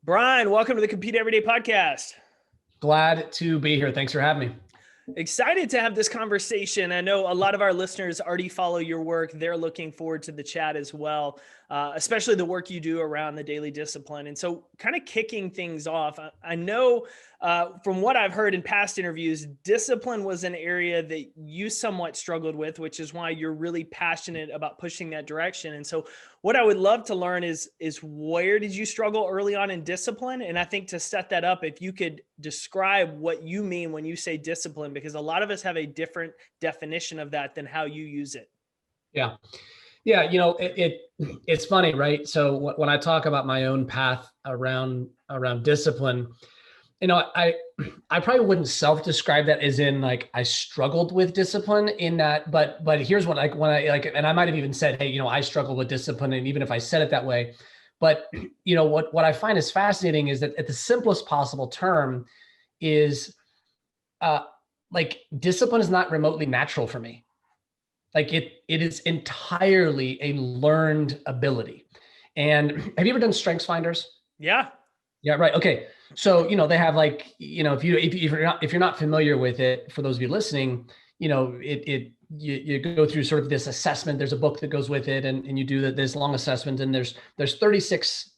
Brian, welcome to the Compete Everyday podcast. Glad to be here. Thanks for having me. Excited to have this conversation. I know a lot of our listeners already follow your work. They're looking forward to the chat as well, especially the work you do around the daily discipline. And so kind of kicking things off, I know from what I've heard in past interviews, discipline was an area that you somewhat struggled with, which is why you're really passionate about pushing that direction. And so what I would love to learn is where did you struggle early on in discipline? And I think to set that up, if you could describe what you mean when you say discipline, because a lot of us have a different definition of that than how you use it. Yeah. Yeah. It's funny, right? So when I talk about my own path around discipline, I probably wouldn't self-describe that as in like I struggled with discipline in that, but here's what and I might have even said, hey, I struggle with discipline. And even if I said it that way, but what I find is fascinating is that at the simplest possible term is discipline is not remotely natural for me. Like it is entirely a learned ability. And have you ever done StrengthsFinders? Yeah. Yeah. Right. Okay. So, they have if you're not familiar with it, for those of you listening, you go through sort of this assessment. There's a book that goes with it and you do this long assessment and there's 36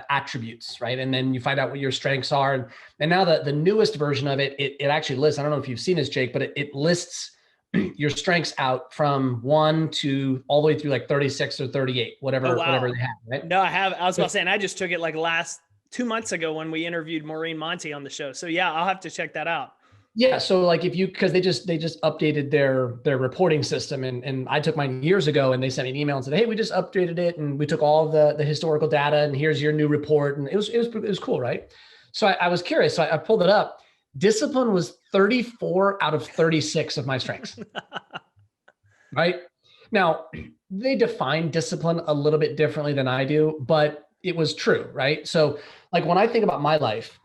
attributes, right? And then you find out what your strengths are. And now the newest version of it actually lists, I don't know if you've seen this, Jake, but it lists your strengths out from 1 to all the way through like 36 or 38, whatever they have, right? No, I have. I was about to say, and I just took it like last 2 months ago when we interviewed Maureen Monty on the show. So yeah, I'll have to check that out. Yeah. So like because they just updated their reporting system and I took mine years ago and they sent me an email and said, hey, we just updated it and we took all of the historical data and here's your new report. And it was cool. Right. So I was curious. So I pulled it up. Discipline was 34 out of 36 of my strengths. Right. Now they define discipline a little bit differently than I do, but it was true. Right. So like when I think about my life,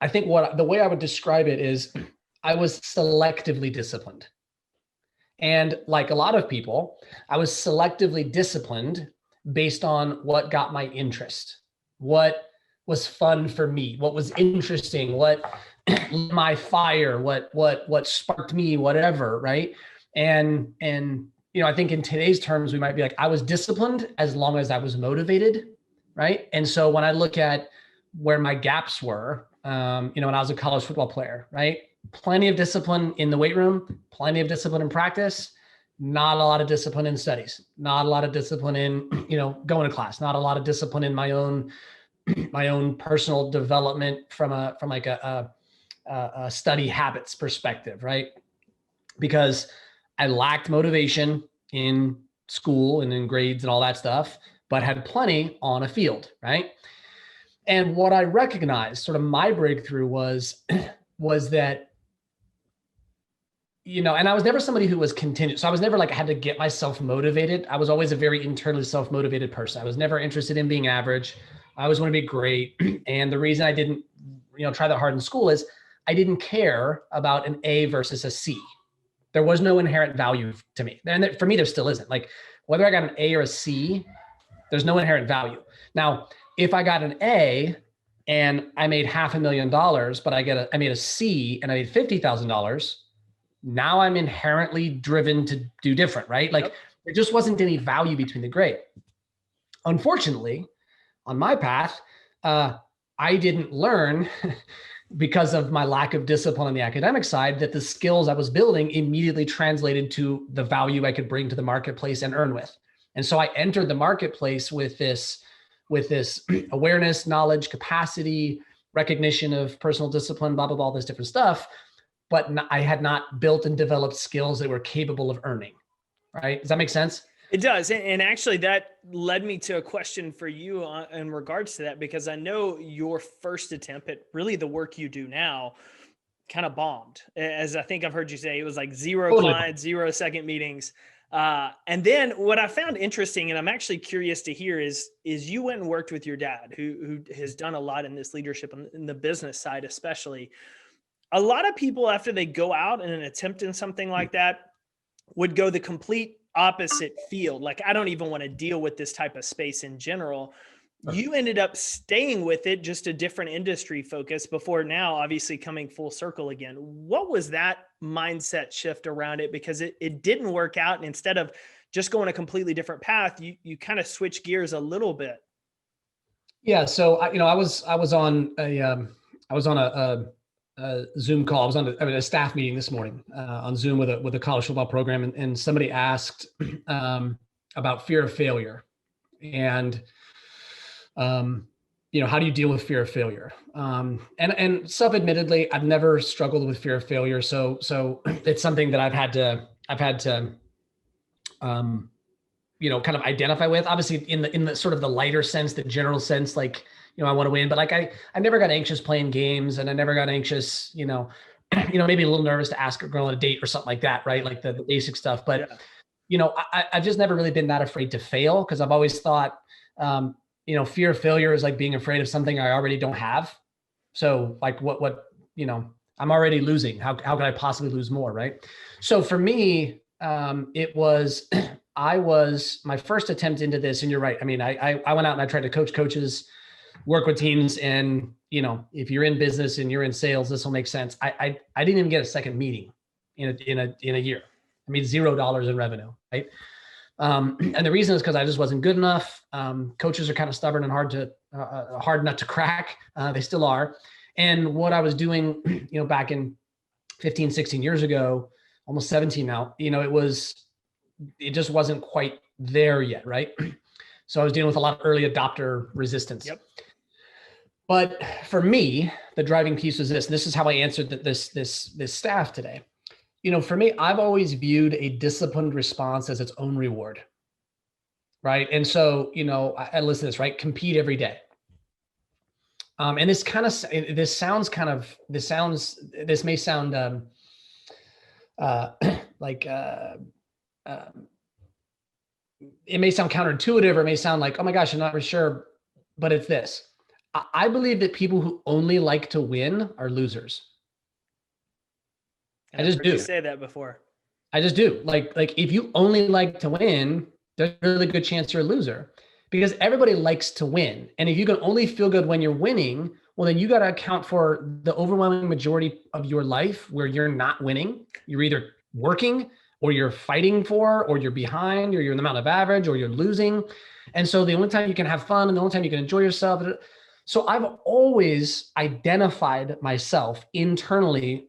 I think the way I would describe it is I was selectively disciplined. And like a lot of people, I was selectively disciplined based on what got my interest, what was fun for me, what was interesting, what lit my fire, what sparked me, whatever, right? And I think in today's terms, we might be like, I was disciplined as long as I was motivated, right? And so when I look at where my gaps were, when I was a college football player, right? Plenty of discipline in the weight room, plenty of discipline in practice, not a lot of discipline in studies, not a lot of discipline in, going to class, not a lot of discipline in my own personal development from a study habits perspective, right? Because I lacked motivation in school and in grades and all that stuff, but had plenty on a field, right? And what I recognized, sort of my breakthrough was that, and I was never somebody who was continuous. So I was never like, I had to get myself motivated. I was always a very internally self-motivated person. I was never interested in being average. I always want to be great. And the reason I didn't, try that hard in school is I didn't care about an A versus a C. There was no inherent value to me. And for me, there still isn't. Like whether I got an A or a C, there's no inherent value. Now, if I got an A and I made $500,000, but I made a C and I made $50,000, now I'm inherently driven to do different, right? Like There just wasn't any value between the grade. Unfortunately, on my path, I didn't learn because of my lack of discipline on the academic side that the skills I was building immediately translated to the value I could bring to the marketplace and earn with. And so I entered the marketplace with this awareness, knowledge, capacity, recognition of personal discipline, blah, blah, blah, all this different stuff. But I had not built and developed skills that were capable of earning, right? Does that make sense? It does. And actually that led me to a question for you in regards to that, because I know your first attempt at really the work you do now kind of bombed. As I think I've heard you say, it was like zero clients, 0 second meetings. And then what I found interesting, and I'm actually curious to hear is you went and worked with your dad, who has done a lot in this leadership in the business side, especially. A lot of people, after they go out in an attempt in something like that, would go the complete opposite field. Like, I don't even want to deal with this type of space in general. You ended up staying with it, just a different industry focus before now, obviously coming full circle again. What was that mindset shift around it? Because it didn't work out. And instead of just going a completely different path, you kind of switch gears a little bit. Yeah. So I was on a Zoom call. I was on a staff meeting this morning on Zoom with a college football program, and somebody asked about fear of failure, and how do you deal with fear of failure? And self-admittedly, I've never struggled with fear of failure, so it's something that I've had to kind of identify with. Obviously, in the sort of the lighter sense, the general sense, like, I want to win, but like I never got anxious playing games, and I never got anxious, maybe a little nervous to ask a girl on a date or something like that, right? Like the basic stuff. But I've just never really been that afraid to fail, because I've always thought, fear of failure is like being afraid of something I already don't have. So like I'm already losing. How could I possibly lose more, right? So for me, it was my first attempt into this, and you're right. I mean, I went out and I tried to coach coaches, work with teams, and if you're in business and you're in sales, this will make sense. I didn't even get a second meeting in a year. I mean, $0 in revenue, right? And the reason is because I just wasn't good enough. Coaches are kind of stubborn and hard nut to crack. They still are. And what I was doing, back in 15, 16 years ago, almost 17 now, it just wasn't quite there yet, right? So I was dealing with a lot of early adopter resistance. Yep. But for me, the driving piece was this. This is how I answered this staff today. For me, I've always viewed a disciplined response as its own reward, right? And so, I listen to this, right? Compete every day. And this may sound it may sound counterintuitive, or it may sound like, oh my gosh, I'm not really sure, but it's this. I believe that people who only like to win are losers. I just do. You say that before. I just do. Like if you only like to win, there's a really good chance you're a loser, because everybody likes to win. And if you can only feel good when you're winning, well, then you got to account for the overwhelming majority of your life where you're not winning. You're either working, or you're fighting for, or you're behind, or you're in the mountain of average, or you're losing. And so the only time you can have fun and the only time you can enjoy yourself. So I've always identified myself internally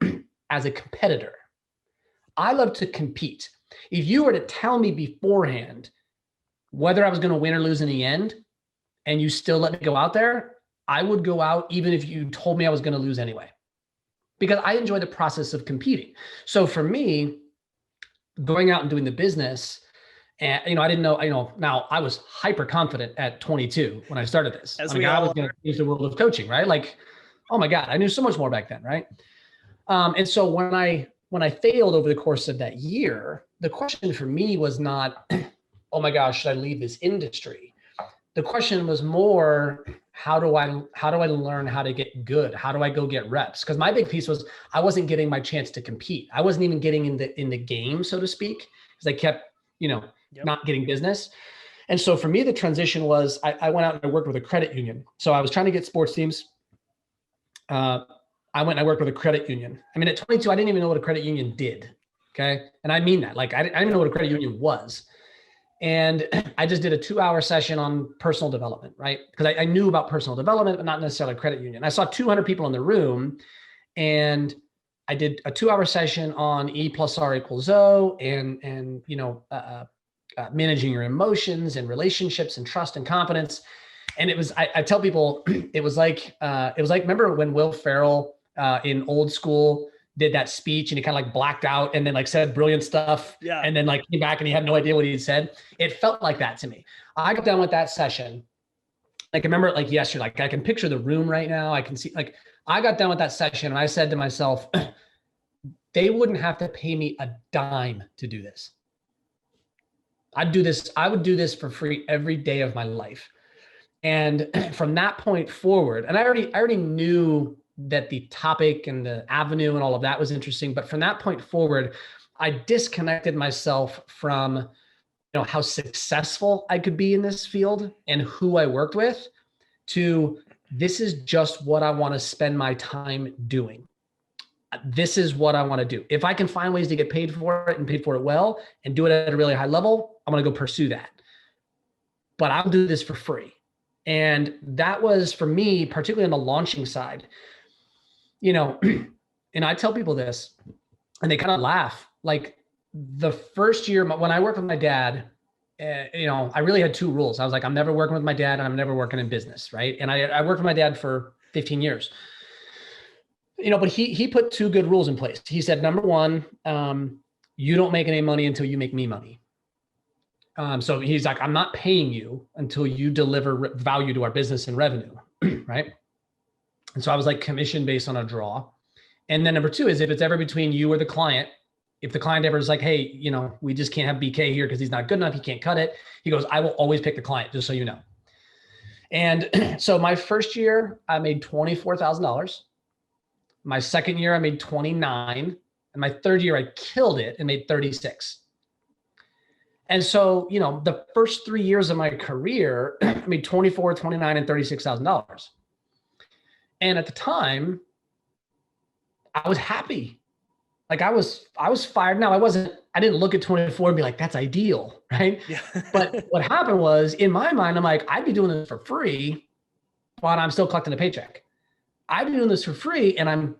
as a competitor. I love to compete. If you were to tell me beforehand whether I was going to win or lose in the end, and you still let me go out there, I would go out even if you told me I was going to lose anyway, because I enjoy the process of competing. So for me, going out and doing the business, and I didn't know, now I was hyper confident at 22 when I started this. I was going to change the world of coaching, right? Like, oh my God, I knew so much more back then, right? And so when I failed over the course of that year, the question for me was not, oh my gosh, should I leave this industry? The question was more, how do I learn how to get good? How do I go get reps? Because my big piece was I wasn't getting my chance to compete. I wasn't even getting in the game, so to speak, because I kept, not getting business. And so for me, the transition was I went out and I worked with a credit union. So I was trying to get sports teams. I went and I worked with a credit union. I mean, at 22, I didn't even know what a credit union did. Okay. And I mean that, like, I didn't know what a credit union was. And I just did a 2-hour session on personal development, right? Because I knew about personal development, but not necessarily a credit union. I saw 200 people in the room, and I did a 2-hour session on E plus R equals O, and managing your emotions and relationships and trust and confidence. And it was, I tell people, it was like, remember when Will Ferrell in Old School did that speech and he kind of like blacked out and then like said brilliant stuff. Yeah. And then like came back and he had no idea what he said. It felt like that to me. I got done with that session. I can remember it like yesterday. Like I can picture the room right now. I can see, like, I got done with that session and I said to myself, they wouldn't have to pay me a dime to do this. I would do this for free every day of my life. And from that point forward, and I already knew that the topic and the avenue and all of that was interesting. But from that point forward, I disconnected myself from, how successful I could be in this field and who I worked with to this is just what I want to spend my time doing. This is what I want to do. If I can find ways to get paid for it and paid for it well and do it at a really high level, I'm going to go pursue that. But I'll do this for free. And that was for me, particularly on the launching side, and I tell people this and they kind of laugh. Like the first year when I worked with my dad, I really had two rules. I was like, I'm never working with my dad and I'm never working in business. Right. And I worked with my dad for 15 years, but he put two good rules in place. He said, number one, you don't make any money until you make me money. So he's like, I'm not paying you until you deliver value to our business and revenue. Right. And so I was like commission based on a draw. And then number two is if it's ever between you or the client, if the client ever is like, hey, we just can't have BK here because he's not good enough, he can't cut it. He goes, I will always pick the client, just so you know. And so my first year, I made $24,000. My second year, I made 29. And my third year, I killed it and made 36. And so, the first 3 years of my career, I made 24, 29, and $36,000. And at the time, I was happy. Like I was fired. Now I didn't look at 24 and be like, that's ideal. Right. Yeah. But what happened was in my mind, I'm like, I'd be doing this for free, but I'm still collecting a paycheck. I'd be doing this for free and I'm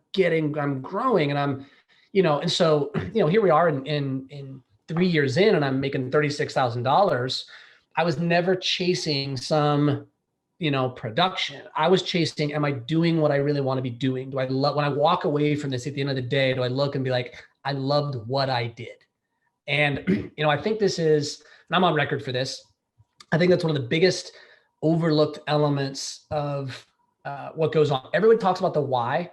growing and I'm, and so, here we are in 3 years in and I'm making $36,000. I was never chasing some, production. I was chasing, am I doing what I really want to be doing? Do I love, when I walk away from this at the end of the day, do I look and be like, I loved what I did? And, I think this is, and I'm on record for this. I think that's one of the biggest overlooked elements of what goes on. Everybody talks about the why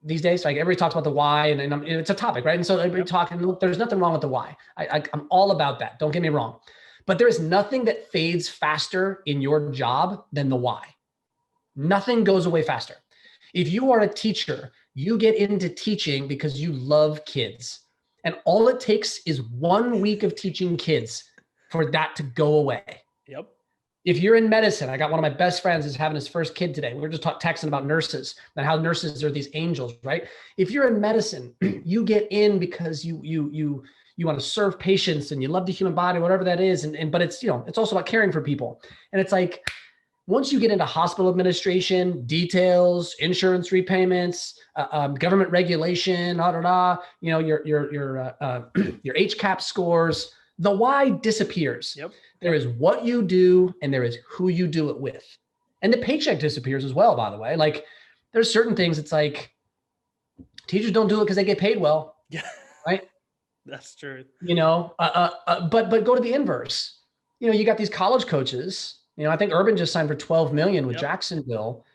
these days. Like everybody talks about the why and it's a topic, right? And so everybody talking, look, there's nothing wrong with the why. I'm all about that. Don't get me wrong. But there is nothing that fades faster in your job than the why. Nothing goes away faster. If you are a teacher, you get into teaching because you love kids. And all it takes is 1 week of teaching kids for that to go away. Yep. If you're in medicine, I got one of my best friends is having his first kid today. We were just texting about nurses and how nurses are these angels, right? If you're in medicine, you get in because you want to serve patients and you love the human body, whatever that is. But it's, it's also about caring for people. And it's like, once you get into hospital administration, details, insurance repayments, government regulation, your HCAP scores, the why disappears. Yep. There is what you do and there is who you do it with. And the paycheck disappears as well, by the way. Like there's certain things it's like teachers don't do it because they get paid well. Yeah. Right. That's true. But go to the inverse. You got these college coaches. I think Urban just signed for $12 million with Jacksonville.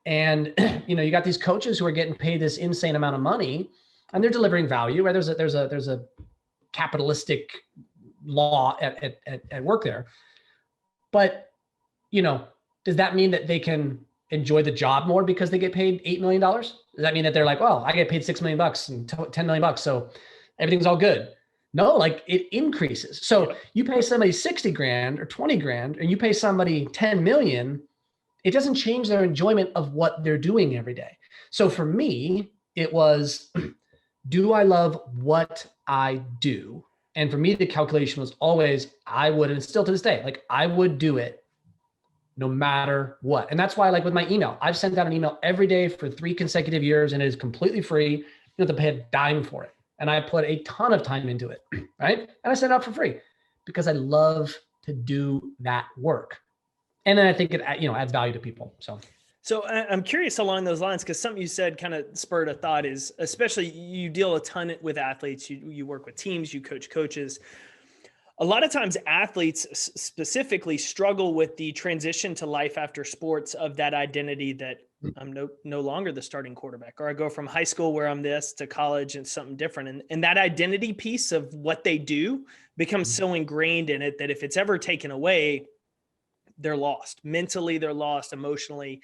And, you got these coaches who are getting paid this insane amount of money and they're delivering value, right? There's a capitalistic law at work there. But, does that mean that they can enjoy the job more because they get paid $8 million? Does that mean that they're like, well, I get paid $6 million and $10 million. So everything's all good. No, like it increases. So you pay somebody 60 grand or 20 grand and you pay somebody 10 million, it doesn't change their enjoyment of what they're doing every day. So for me, it was, do I love what I do? And for me, the calculation was always, I would, and still to this day, like I would do it no matter what. And that's why, like with my email, I've sent out an email every day for 3 consecutive years and it is completely free. You don't have to pay a dime for it. And I put a ton of time into it, right? And I sent it out for free because I love to do that work. And then I think it, adds value to people. So I'm curious along those lines, because something you said kind of spurred a thought is, especially you deal a ton with athletes, you work with teams, you coach coaches. A lot of times athletes specifically struggle with the transition to life after sports of that identity that I'm no longer the starting quarterback, or I go from high school where I'm this to college and something different. And that identity piece of what they do becomes so ingrained in it that if it's ever taken away, they're lost. Mentally, they're lost. Emotionally.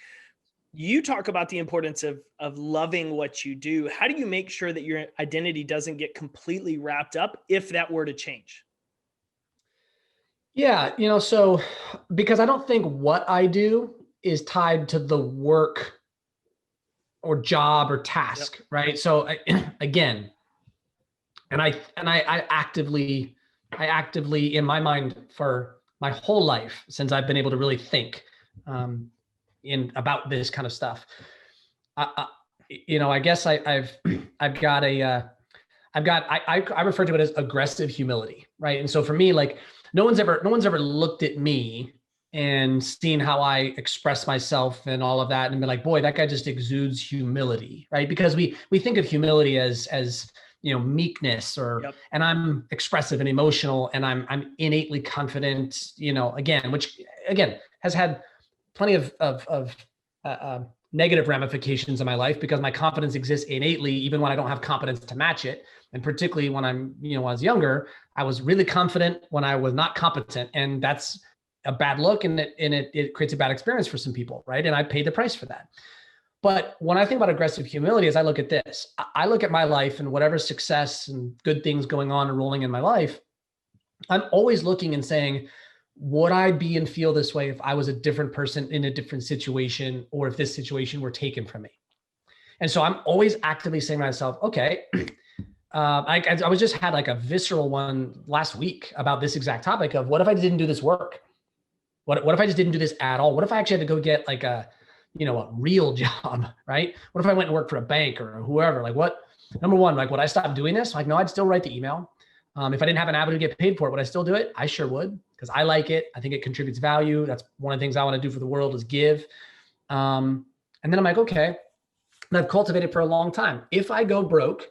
You talk about the importance of loving what you do. How do you make sure that your identity doesn't get completely wrapped up if that were to change? Yeah. So because I don't think what I do is tied to the work or job or task, right? So again, and I actively in my mind for my whole life, since I've been able to really think in about this kind of stuff, I guess I've got I refer to it as aggressive humility, right? And so for me, like no one's ever looked at me and seen how I express myself and all of that and been like, boy, that guy just exudes humility, right? Because we think of humility as meekness and I'm expressive and emotional and I'm innately confident, which again has had plenty of negative ramifications in my life because my confidence exists innately, even when I don't have competence to match it. And particularly when when I was younger, I was really confident when I was not competent. And that's a bad look and it creates a bad experience for some people, right? And I paid the price for that. But when I think about aggressive humility, as I look at this, I look at my life and whatever success and good things going on and rolling in my life, I'm always looking and saying, would I be and feel this way if I was a different person in a different situation, or if this situation were taken from me? And so I'm always actively saying to myself, okay, I was just had like a visceral one last week about this exact topic of what if I didn't do this work? What if I just didn't do this at all? What if I actually had to go get like a real job, right? What if I went and worked for a bank or whoever? Like number one, like would I stop doing this? Like, no, I'd still write the email. If I didn't have an avenue to get paid for it, would I still do it? I sure would, because I like it. I think it contributes value. That's one of the things I want to do for the world is give. And then I'm like, okay, and I've cultivated for a long time. If I go broke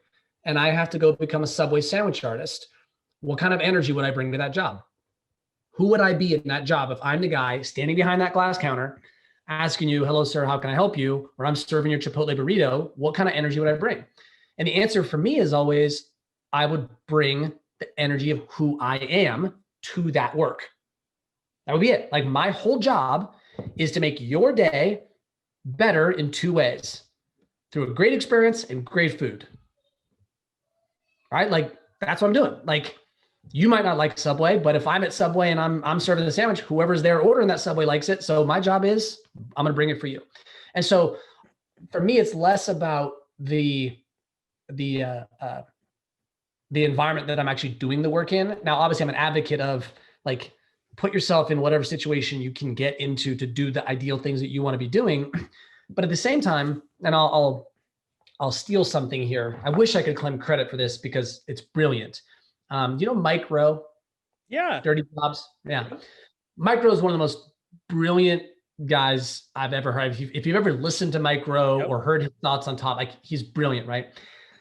and I have to go become a Subway sandwich artist, what kind of energy would I bring to that job? Who would I be in that job if I'm the guy standing behind that glass counter asking you, hello, sir, how can I help you? Or I'm serving your Chipotle burrito. What kind of energy would I bring? And the answer for me is always, I would bring the energy of who I am to that work. That would be it. Like my whole job is to make your day better in two ways: through a great experience and great food. Right? Like that's what I'm doing. Like you might not like Subway, but if I'm at Subway and I'm serving the sandwich, whoever's there ordering that Subway likes it. So my job is I'm going to bring it for you. And so for me, it's less about the environment that I'm actually doing the work in. Now, obviously I'm an advocate of like, put yourself in whatever situation you can get into to do the ideal things that you want to be doing. But at the same time, and I'll steal something here. I wish I could claim credit for this because it's brilliant. Mike Rowe? Yeah. Dirty Jobs. Yeah. Mike Rowe is one of the most brilliant guys I've ever heard. If you've ever listened to Mike Rowe or heard his thoughts on top, like he's brilliant, right?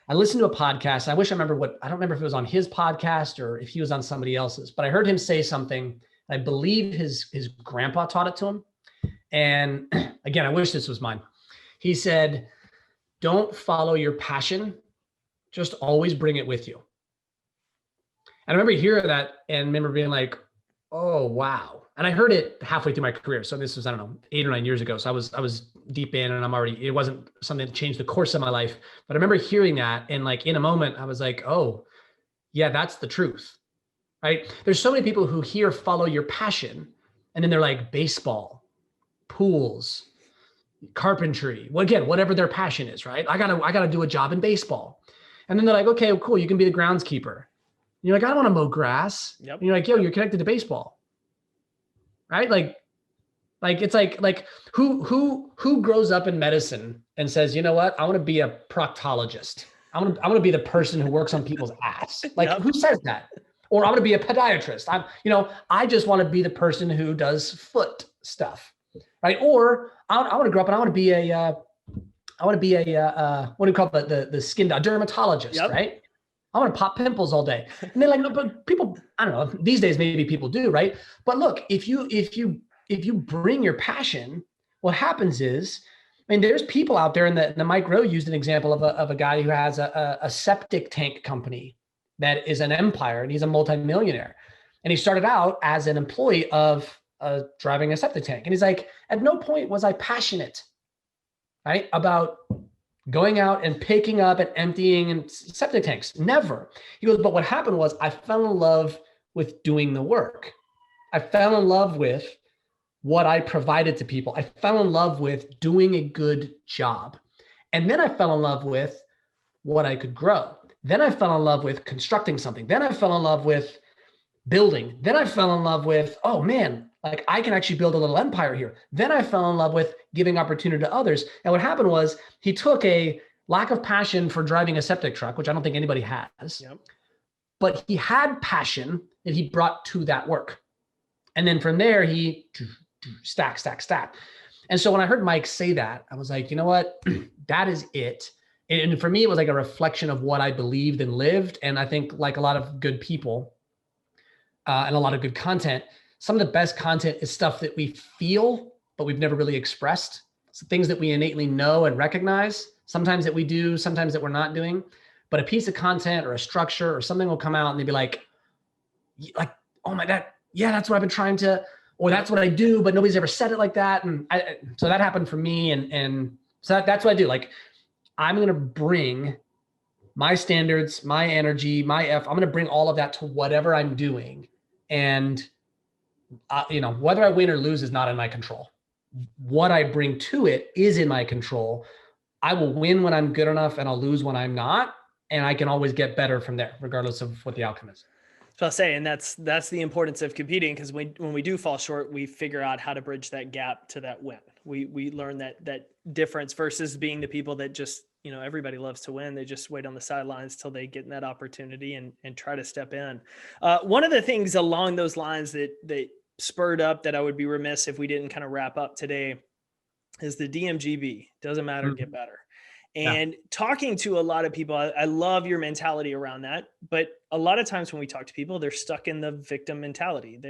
I listened to a podcast. I wish I remember I don't remember if it was on his podcast or if he was on somebody else's, but I heard him say something. I believe his grandpa taught it to him. And again, I wish this was mine. He said, don't follow your passion, just always bring it with you. And I remember hearing that and remember being like, oh, wow. And I heard it halfway through my career. So this was, 8 or 9 years ago. So I was deep in and it wasn't something that changed the course of my life. But I remember hearing that and like in a moment, I was like, oh, yeah, that's the truth, right? There's so many people who hear follow your passion. And then they're like baseball, pools, carpentry. Well, again, whatever their passion is, right? I gotta do a job in baseball. And then they're like, okay, cool. You can be the groundskeeper. And you're like, I don't want to mow grass. Yep. And you're like, yo, you're connected to baseball. Right? Like it's like who grows up in medicine and says, you know what? I want to be a proctologist. I want to be the person who works on people's ass. Like who says that? Or I want to be a podiatrist. I just want to be the person who does foot stuff. Right? Or I want to grow up and I want to be a what do you call it? The skin dermatologist, right? I want to pop pimples all day. And they're like, no, but people, I don't know, these days maybe people do, right? But look, if you bring your passion, what happens is, there's people out there, and the Mike Rowe used an example of a guy who has a septic tank company that is an empire, and he's a multimillionaire. And he started out as an employee of driving a septic tank. And he's like, at no point was I passionate, right, about going out and picking up and emptying septic tanks. Never. He goes, but what happened was I fell in love with doing the work. I fell in love with what I provided to people. I fell in love with doing a good job. And then I fell in love with what I could grow. Then I fell in love with constructing something. Then I fell in love with building. Then I fell in love with, oh man, like I can actually build a little empire here. Then I fell in love with giving opportunity to others. And what happened was he took a lack of passion for driving a septic truck, which I don't think anybody has, Yep. but he had passion that he brought to that work. And then from there, he stack. And so when I heard Mike say that, I was like, you know what? That is it. And for me, it was like a reflection of what I believed and lived. And I think like a lot of good people and a lot of good content, some of the best content is stuff that we feel, but we've never really expressed. So things that we innately know and recognize, sometimes that we do, sometimes that we're not doing. But a piece of content or a structure or something will come out and they'll be like, oh my God, yeah, that's what I've been trying to, or that's what I do, but nobody's ever said it like that. And so that happened for me. And so that's what I do. Like, I'm going to bring my standards, my energy, I'm going to bring all of that to whatever I'm doing. And, whether I win or lose is not in my control. What I bring to it is in my control. I will win when I'm good enough and I'll lose when I'm not. And I can always get better from there, regardless of what the outcome is. So I'll say, and that's the importance of competing, because when we do fall short, we figure out how to bridge that gap to that win. We learn that difference versus being the people that just, everybody loves to win. They just wait on the sidelines till they get in that opportunity and try to step in. One of the things along those lines that spurred up that I would be remiss if we didn't kind of wrap up today is the DMGB. Doesn't matter, get better. And talking to a lot of people, I love your mentality around that. But a lot of times when we talk to people, they're stuck in the victim mentality.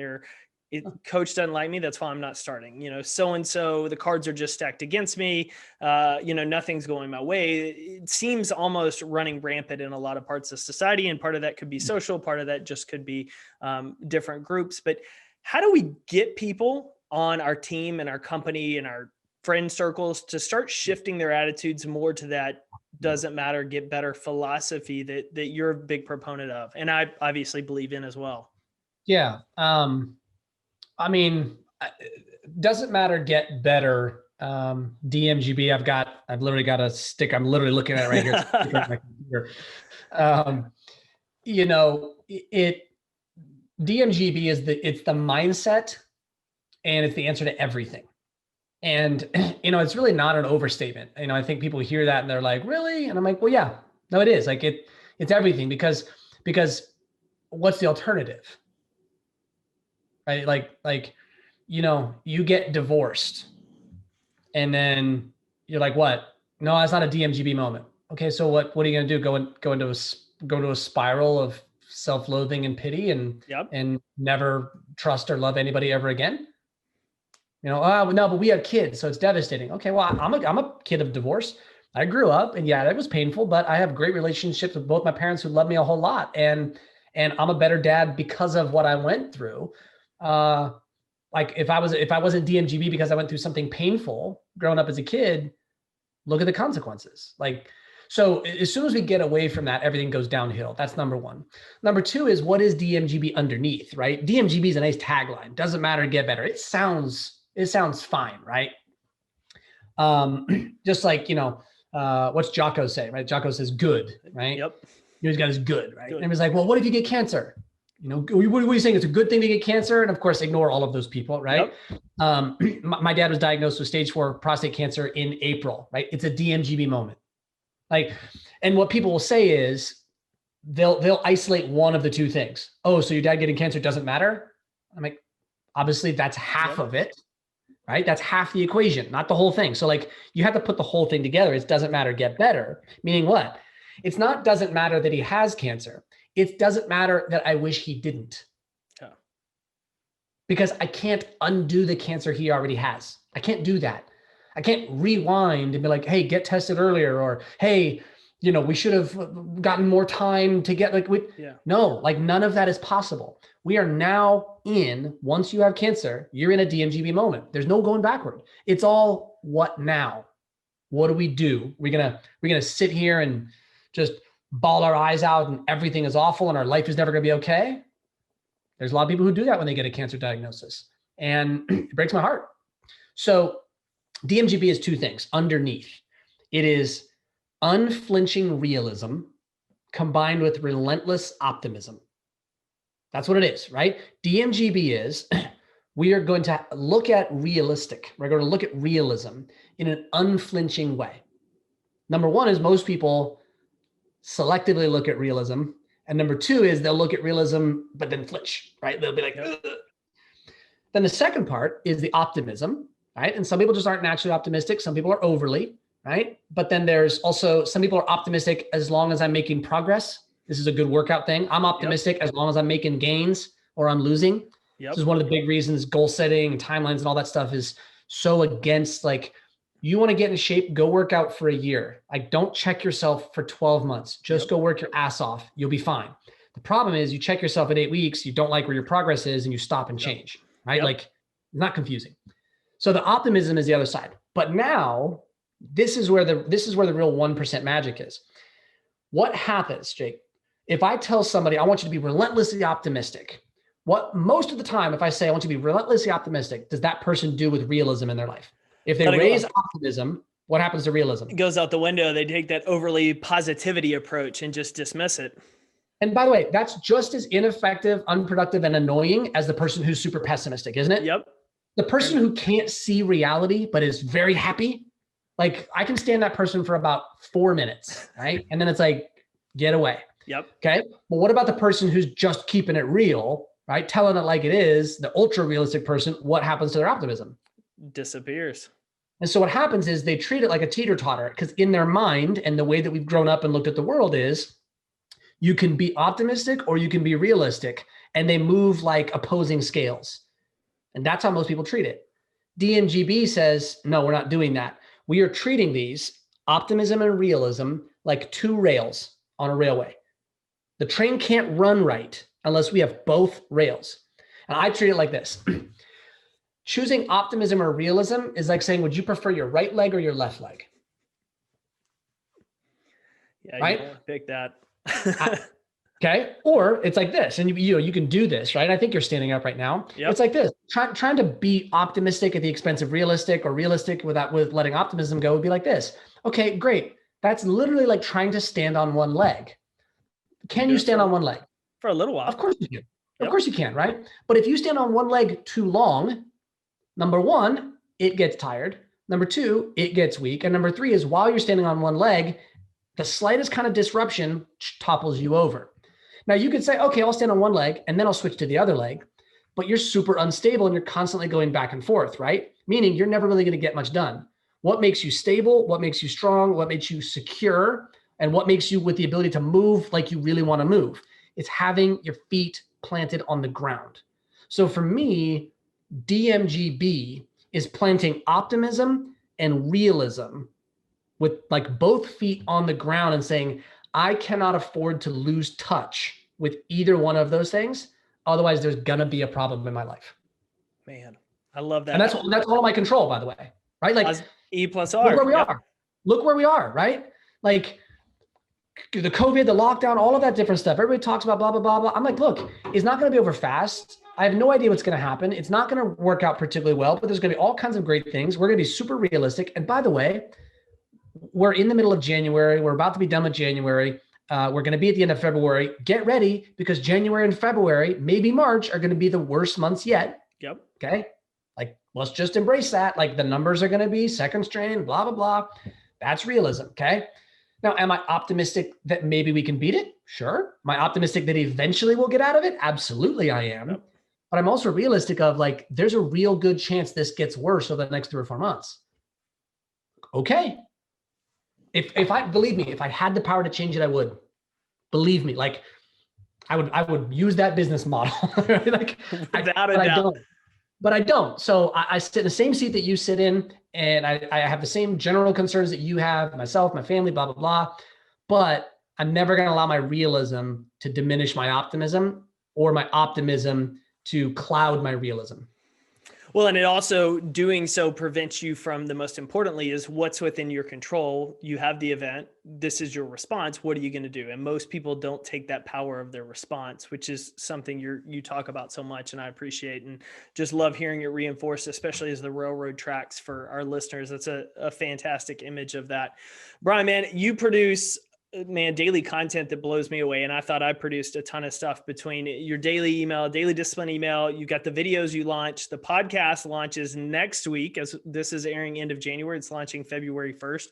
Coach doesn't like me, that's why I'm not starting. So-and-so, the cards are just stacked against me. Nothing's going my way. It seems almost running rampant in a lot of parts of society. And part of that could be social. Part of that just could be different groups. But how do we get people on our team and our company and our friend circles to start shifting their attitudes more to that doesn't matter, get better philosophy that you're a big proponent of, and I obviously believe in as well? Yeah. Doesn't matter, get better. DMGB, I've literally got a stick. I'm literally looking at it right here. It's on my computer. DMGB it's the mindset, and it's the answer to everything. And, it's really not an overstatement. I think people hear that and they're like, really? And I'm like, well, yeah, no, it is. Like it's everything because what's the alternative? Right? Like, you get divorced and then you're like, what? No, that's not a DMGB moment. Okay. So what are you going to do? Go into a spiral of self-loathing and pity and never trust or love anybody ever again? No, but we have kids, so it's devastating. Okay, well, I'm a kid of divorce. I grew up, and yeah, that was painful, but I have great relationships with both my parents who love me a whole lot, and I'm a better dad because of what I went through. Like if I wasn't DMGB because I went through something painful growing up as a kid, look at the consequences. Like, so as soon as we get away from that, everything goes downhill. That's number one. Number two is, what is DMGB underneath, right? DMGB is a nice tagline. Doesn't matter, get better. It sounds fine, right? Just like, what's Jocko say, right? Jocko says good, right? Yep. He's got his good, right? Good. And he's like, well, what if you get cancer? What are you saying? It's a good thing to get cancer? And of course, ignore all of those people, right? Yep. My dad was diagnosed with stage 4 prostate cancer in April, right? It's a DMGB moment. Like, and what people will say is they'll isolate one of the two things. Oh, so your dad getting cancer doesn't matter? I'm like, obviously that's half of it. Right? That's half the equation, not the whole thing. So like you have to put the whole thing together. It doesn't matter, get better. Meaning what? It's not doesn't matter that he has cancer. It doesn't matter that I wish he didn't. Yeah. Because I can't undo the cancer he already has. I can't do that. I can't rewind and be like, hey, get tested earlier, or hey, we should have gotten more time to get no, like none of that is possible. We are now once you have cancer, you're in a DMGB moment. There's no going backward. It's all what now? What do we do? We're gonna sit here and just bawl our eyes out and everything is awful and our life is never gonna be okay. There's a lot of people who do that when they get a cancer diagnosis. And it breaks my heart. So DMGB is two things underneath. It is unflinching realism combined with relentless optimism. That's what it is, right? DMGB is we are going to look at realistic. We're going to look at realism in an unflinching way. Number one is most people selectively look at realism. And number two is they'll look at realism, but then flinch, right? They'll be like, ugh. Then the second part is the optimism, right? And some people just aren't naturally optimistic. Some people are overly, right? But then there's also some people are optimistic as long as I'm making progress. This is a good workout thing. I'm optimistic as long as I'm making gains or I'm losing. This is one of the big reasons goal setting and timelines and all that stuff is so against, like, you want to get in shape, go work out for a year. Like, don't check yourself for 12 months. Just go work your ass off. You'll be fine. The problem is you check yourself at 8 weeks, you don't like where your progress is, and you stop and change, right? Like, it's not confusing. So the optimism is the other side. But now this is where the real 1% magic is. What happens, Jake, if I tell somebody, I want you to be relentlessly optimistic? What most of the time, if I say I want you to be relentlessly optimistic, does that person do with realism in their life? If they raise optimism, what happens to realism? It goes out the window. They take that overly positivity approach and just dismiss it. And by the way, that's just as ineffective, unproductive, and annoying as the person who's super pessimistic, isn't it? Yep. The person who can't see reality, but is very happy, like, I can stand that person for about 4 minutes, right? And then it's like, get away. Yep. Okay. But what about the person who's just keeping it real, right? Telling it like it is, the ultra realistic person, what happens to their optimism? Disappears. And so what happens is they treat it like a teeter-totter, because in their mind and the way that we've grown up and looked at the world is you can be optimistic or you can be realistic, and they move like opposing scales. And that's how most people treat it. DMGB says, no, we're not doing that. We are treating these optimism and realism like two rails on a railway. The train can't run right unless we have both rails. And I treat it like this. Choosing optimism or realism is like saying, would you prefer your right leg or your left leg? Yeah, right? You don't want to pick that. Okay. Or it's like this, and you can do this, right? I think you're standing up right now. Yep. It's like this, trying to be optimistic at the expense of realistic, or realistic with letting optimism go would be like this. Okay, great. That's literally like trying to stand on one leg. Can you stand on one leg? For a little while. Of course you can. Of course you can, right? But if you stand on one leg too long, number one, it gets tired. Number two, it gets weak. And number three is while you're standing on one leg, the slightest kind of disruption topples you over. Now you could say, okay, I'll stand on one leg and then I'll switch to the other leg, but you're super unstable and you're constantly going back and forth, right? Meaning you're never really going to get much done. What makes you stable? What makes you strong? What makes you secure? And what makes you with the ability to move like you really want to move? It's having your feet planted on the ground. So for me, DMGB is planting optimism and realism with like both feet on the ground and saying, I cannot afford to lose touch with either one of those things. Otherwise, there's going to be a problem in my life. Man, I love that. And that's all of my control, by the way, right? Like E+R. Look where we are. Look where we are, right? Like the COVID, the lockdown, all of that different stuff. Everybody talks about blah, blah, blah, blah. I'm like, look, it's not going to be over fast. I have no idea what's going to happen. It's not going to work out particularly well, but there's going to be all kinds of great things. We're going to be super realistic. And by the way, we're in the middle of January. We're about to be done with January. We're going to be at the end of February. Get ready, because January and February, maybe March, are going to be the worst months yet. Yep. Okay. Like, let's just embrace that. Like, the numbers are going to be second strain, blah, blah, blah. That's realism. Okay. Now, am I optimistic that maybe we can beat it? Sure. Am I optimistic that eventually we'll get out of it? Absolutely, I am. Yep. But I'm also realistic of like, there's a real good chance this gets worse over the next 3 or 4 months. Okay. If I believe me, if I had the power to change it, I would. Believe me, like I would use that business model. Like, without a doubt. But I don't. So I sit in the same seat that you sit in, and I have the same general concerns that you have, myself, my family, blah, blah, blah. But I'm never going to allow my realism to diminish my optimism, or my optimism to cloud my realism. Well, and it also doing so prevents you from, the most importantly is what's within your control. You have the event. This is your response. What are you going to do? And most people don't take that power of their response, which is something you talk about so much. And I appreciate and just love hearing it reinforced, especially as the railroad tracks for our listeners. That's a fantastic image of that. Brian, man, you produce daily content that blows me away. And I thought I produced a ton of stuff between your daily email, daily discipline email. You got the videos you launched. The podcast launches next week, as this is airing end of January. It's launching February 1st.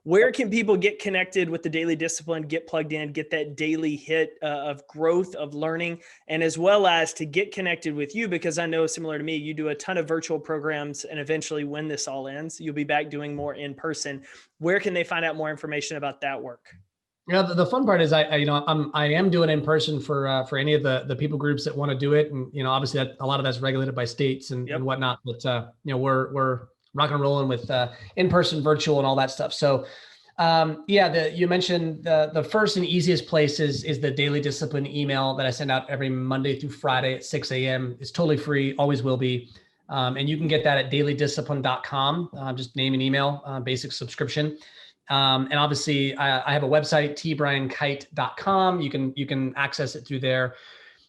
Where can people get connected with the daily discipline, get plugged in, get that daily hit of growth, of learning, and as well as to get connected with you? Because I know, similar to me, you do a ton of virtual programs, and eventually when this all ends, you'll be back doing more in person. Where can they find out more information about that work? Yeah, the fun part is I am doing in person for any of the people groups that want to do it, and obviously that a lot of that's regulated by states and whatnot. But we're rock and rolling with in person, virtual, and all that stuff. So you mentioned the first and easiest place is the daily discipline email that I send out every Monday through Friday at 6 a.m. It's totally free, always will be, and you can get that at dailydiscipline.com. Just name and email, basic subscription. And obviously I have a website, tbriankight.com. You can access it through there.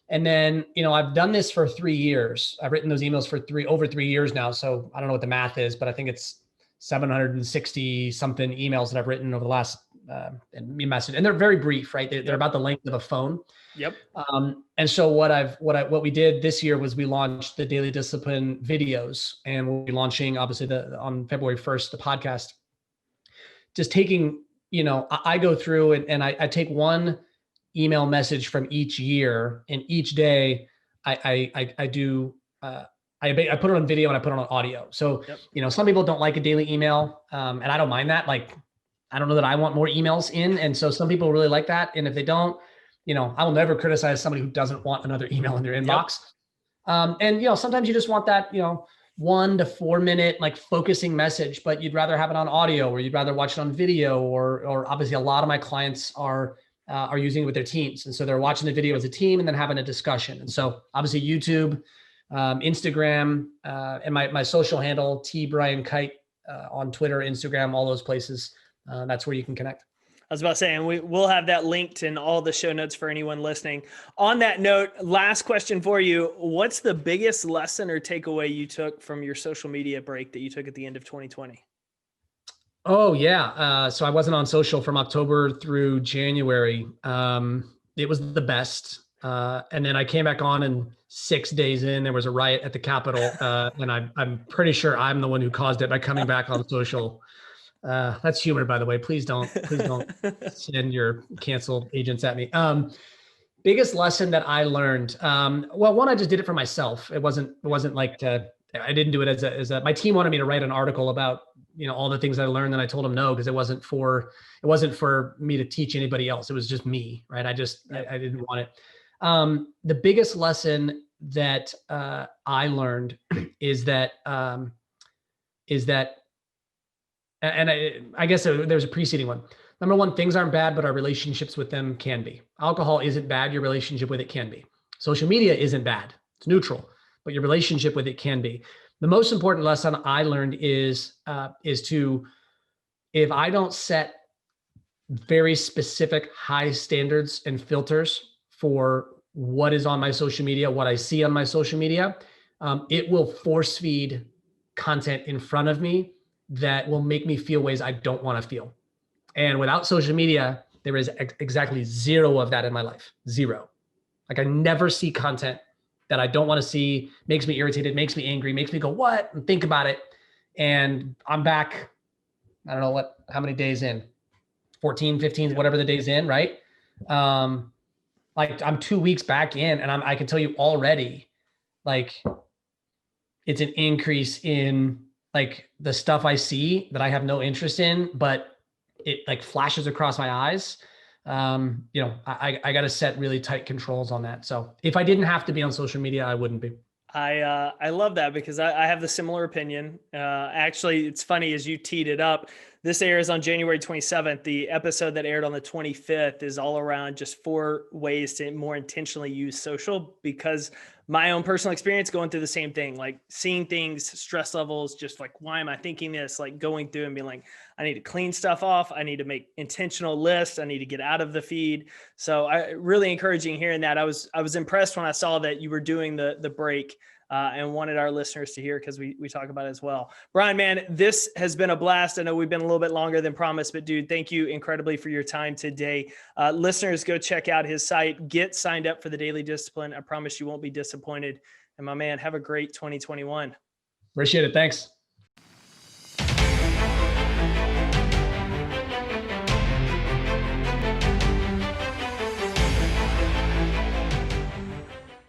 And then, I've done this for 3 years. I've written those emails for over 3 years now. So I don't know what the math is, but I think it's 760 something emails that I've written over the last message. And they're very brief, right? They're about the length of a phone. Yep. And so what we did this year was we launched the Daily Discipline videos, and we'll be launching obviously on February 1st, the podcast. Just taking, I go through and I take one email message from each year, and each day I put it on video and I put it on audio. So, some people don't like a daily email, and I don't mind that. Like, I don't know that I want more emails in. And so some people really like that. And if they don't, I will never criticize somebody who doesn't want another email in their inbox. And sometimes you just want that, 1 to 4 minute like focusing message, but you'd rather have it on audio, or you'd rather watch it on video, or obviously a lot of my clients are using it with their teams. And so they're watching the video as a team and then having a discussion. And so obviously YouTube, Instagram, and my social handle, tbriankight, on Twitter, Instagram, all those places. That's where you can connect. I was about to say, and we'll have that linked in all the show notes for anyone listening. On that note, last question for you. What's the biggest lesson or takeaway you took from your social media break that you took at the end of 2020? Oh, yeah. So I wasn't on social from October through January. It was the best. And then I came back on, and 6 days in, there was a riot at the Capitol. And I'm pretty sure I'm the one who caused it by coming back on social. That's humor, by the way. Please don't send your cancel agents at me. Biggest lesson that I learned. Well, one, I just did it for myself. It wasn't like I didn't do it as a, my team wanted me to write an article about, all the things I learned. And I told them no, because it wasn't for me to teach anybody else. It was just me, right? I didn't want it. The biggest lesson that I learned is that, and I guess there's a preceding one. Number one, things aren't bad, but our relationships with them can be. Alcohol isn't bad. Your relationship with it can be. Social media isn't bad. It's neutral, but your relationship with it can be. The most important lesson I learned is to, if I don't set very specific high standards and filters for what is on my social media, what I see on my social media, it will force feed content in front of me that will make me feel ways I don't want to feel. And without social media, there is exactly zero of that in my life. Zero. Like, I never see content that I don't want to see, makes me irritated, makes me angry, makes me go, what? And think about it. And I'm back, I don't know how many days in, 14, 15, whatever the days in, right? Like, I'm 2 weeks back in, and I can tell you already, like, it's an increase in like the stuff I see that I have no interest in, but it like flashes across my eyes. I got to set really tight controls on that. So if I didn't have to be on social media, I wouldn't be. I love that, because I have the similar opinion. Actually, it's funny, as you teed it up, this airs on January 27th. The episode that aired on the 25th is all around just 4 ways to more intentionally use social, because my own personal experience going through the same thing, like seeing things, stress levels, just like, why am I thinking this? Like going through and being like, I need to clean stuff off. I need to make intentional lists. I need to get out of the feed. So I really encouraging hearing that. I was impressed when I saw that you were doing the break. And wanted our listeners to hear because we talk about it as well. Brian, man, this has been a blast. I know we've been a little bit longer than promised, but dude, thank you incredibly for your time today. Listeners, go check out his site, get signed up for the Daily Discipline. I promise you won't be disappointed. And my man, have a great 2021. Appreciate it. Thanks.